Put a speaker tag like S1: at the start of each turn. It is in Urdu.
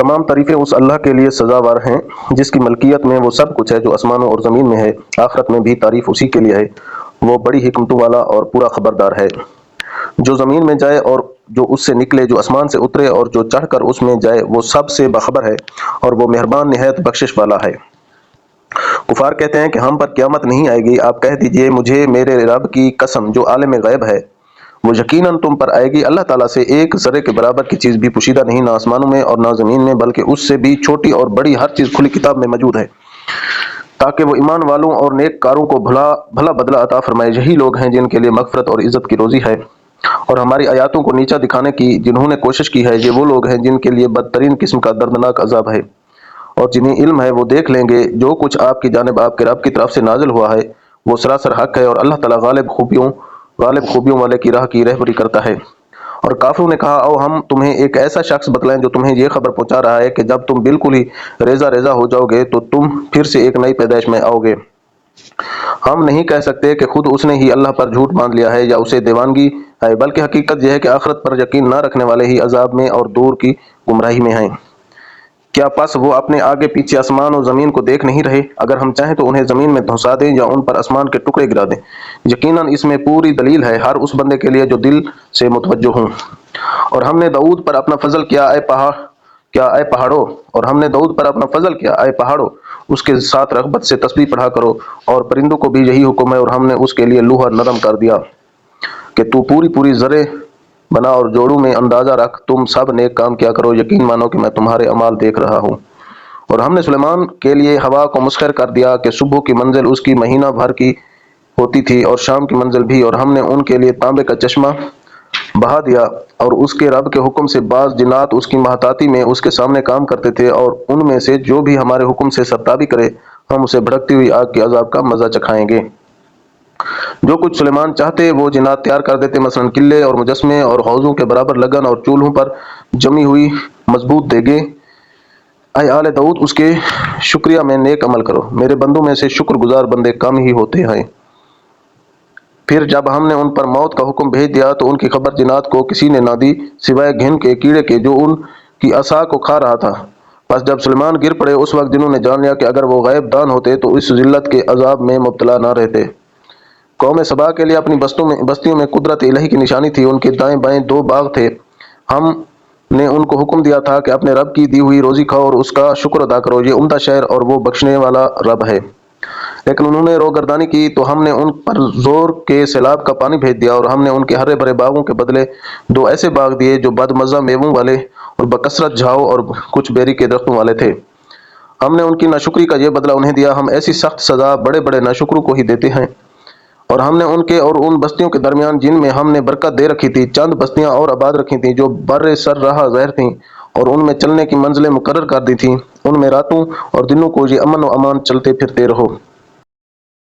S1: تمام تعریفیں اس اللہ کے لیے سزاوار ہیں جس کی ملکیت میں وہ سب کچھ ہے جو آسمانوں اور زمین میں ہے۔ آخرت میں بھی تعریف اسی کے لیے ہے، وہ بڑی حکمتوں والا اور پورا خبردار ہے۔ جو زمین میں جائے اور جو اس سے نکلے، جو آسمان سے اترے اور جو چڑھ کر اس میں جائے، وہ سب سے باخبر ہے اور وہ مہربان نہایت بخشش والا ہے۔ کفار کہتے ہیں کہ ہم پر قیامت نہیں آئے گی۔ آپ کہہ دیجئے مجھے میرے رب کی قسم جو عالم غیب ہے، وہ یقیناً تم پر آئے گی۔ اللہ تعالیٰ سے ایک ذرے کے برابر کی چیز بھی پوشیدہ نہیں، نہ آسمانوں میں اور نہ زمین میں، بلکہ اس سے بھی چھوٹی اور بڑی ہر چیز کھلی کتاب میں موجود ہے، تاکہ وہ ایمان والوں اور نیک کاروں کو بھلا بدلہ عطا فرمائے۔ یہی لوگ ہیں جن کے لیے مغفرت اور عزت کی روزی ہے، اور ہماری آیاتوں کو نیچا دکھانے کی جنہوں نے کوشش کی ہے، یہ وہ لوگ ہیں جن کے لیے بدترین قسم کا دردناک عذاب ہے۔ اور جنہیں علم ہے وہ دیکھ لیں گے جو کچھ آپ کی جانب آپ کے رب کی طرف سے نازل ہوا ہے، وہ سراسر حق ہے، اور اللہ تعالیٰ غالب خوبیوں والے کی راہ کی رہبری کرتا ہے۔ اور کافروں نے کہا او ہم تمہیں ایک ایسا شخص بتلائیں جو تمہیں یہ خبر پہنچا رہا ہے کہ جب تم بالکل ہی ریزہ ہو جاؤ گے تو تم پھر سے ایک نئی پیدائش میں آؤ گے۔ ہم نہیں کہہ سکتے کہ خود اس نے ہی اللہ پر جھوٹ باندھ لیا ہے یا اسے دیوانگی ہے، بلکہ حقیقت یہ ہے کہ آخرت پر یقین نہ رکھنے والے ہی عذاب میں اور دور کی گمراہی میں ہیں۔ کیا پس وہ اپنے آگے پیچھے آسمان اور زمین کو دیکھ نہیں رہے؟ اگر ہم چاہیں تو انہیں زمین میں دھنسا دیں یا ان پر آسمان کے ٹکڑے گرا دیں۔ یقیناً اس میں پوری دلیل ہے ہر اس بندے کے لیے جو دل سے متوجہ ہوں۔ اور ہم نے داؤد پر اپنا فضل کیا اے پہاڑوں، اور ہم نے داؤد پر اپنا فضل کیا اے پہاڑوں، اس کے ساتھ رغبت سے تسبیح پڑھا کرو، اور پرندوں کو بھی یہی حکم ہے، اور ہم نے اس کے لیے لوہا نرم کر دیا کہ تو پوری ذرے بنا اور جوڑوں میں اندازہ رکھ، تم سب نیک کام کیا کرو، یقین مانو کہ میں تمہارے اعمال دیکھ رہا ہوں۔ اور ہم نے سلیمان کے لیے ہوا کو مسخر کر دیا کہ صبح کی منزل اس کی مہینہ بھر کی ہوتی تھی اور شام کی منزل بھی، اور ہم نے ان کے لیے تانبے کا چشمہ بہا دیا، اور اس کے رب کے حکم سے بعض جنات اس کی محتاطی میں اس کے سامنے کام کرتے تھے، اور ان میں سے جو بھی ہمارے حکم سے سرتابی کرے ہم اسے بھڑکتی ہوئی آگ کے عذاب کا مزہ چکھائیں گے۔ جو کچھ سلیمان چاہتے وہ جنات تیار کر دیتے، مثلاً قلعے اور مجسمے اور حوضوں کے برابر لگن اور چولہوں پر جمی ہوئی مضبوط دیگیں۔ اے آل داؤد اس کے شکریہ میں نیک عمل کرو، میرے بندوں میں سے شکر گزار بندے کم ہی ہوتے ہیں۔ پھر جب ہم نے ان پر موت کا حکم بھیج دیا تو ان کی خبر جنات کو کسی نے نہ دی سوائے گھن کے کیڑے کے جو ان کی عصا کو کھا رہا تھا۔ پس جب سلیمان گر پڑے اس وقت جنہوں نے جان لیا کہ اگر وہ غیب دان ہوتے تو اس ذلت کے عذاب میں مبتلا نہ رہتے۔ قوم سبا کے لیے اپنی بستیوں میں قدرت الہی کی نشانی تھی، ان کے دائیں بائیں 2 باغ تھے۔ ہم نے ان کو حکم دیا تھا کہ اپنے رب کی دی ہوئی روزی کھاؤ اور اس کا شکر ادا کرو، یہ عمدہ شہر اور وہ بخشنے والا رب ہے۔ لیکن انہوں نے روگردانی کی تو ہم نے ان پر زور کے سیلاب کا پانی بھیج دیا، اور ہم نے ان کے ہرے بھرے باغوں کے بدلے 2 ایسے باغ دیے جو بد مزہ میووں والے اور بکثرت جھاؤ اور کچھ بیری کے درختوں والے تھے۔ ہم نے ان کی ناشکری کا یہ بدلہ انہیں دیا، ہم ایسی سخت سزا بڑے بڑے ناشکروں کو ہی دیتے ہیں۔ اور ہم نے ان کے اور ان بستیوں کے درمیان جن میں ہم نے برکت دے رکھی تھی چند بستیاں اور آباد رکھی تھیں جو بر سر راہ ظاہر تھیں، اور ان میں چلنے کی منزلیں مقرر کر دی تھیں، ان میں راتوں اور دنوں کو یہ امن و امان چلتے پھرتے رہو۔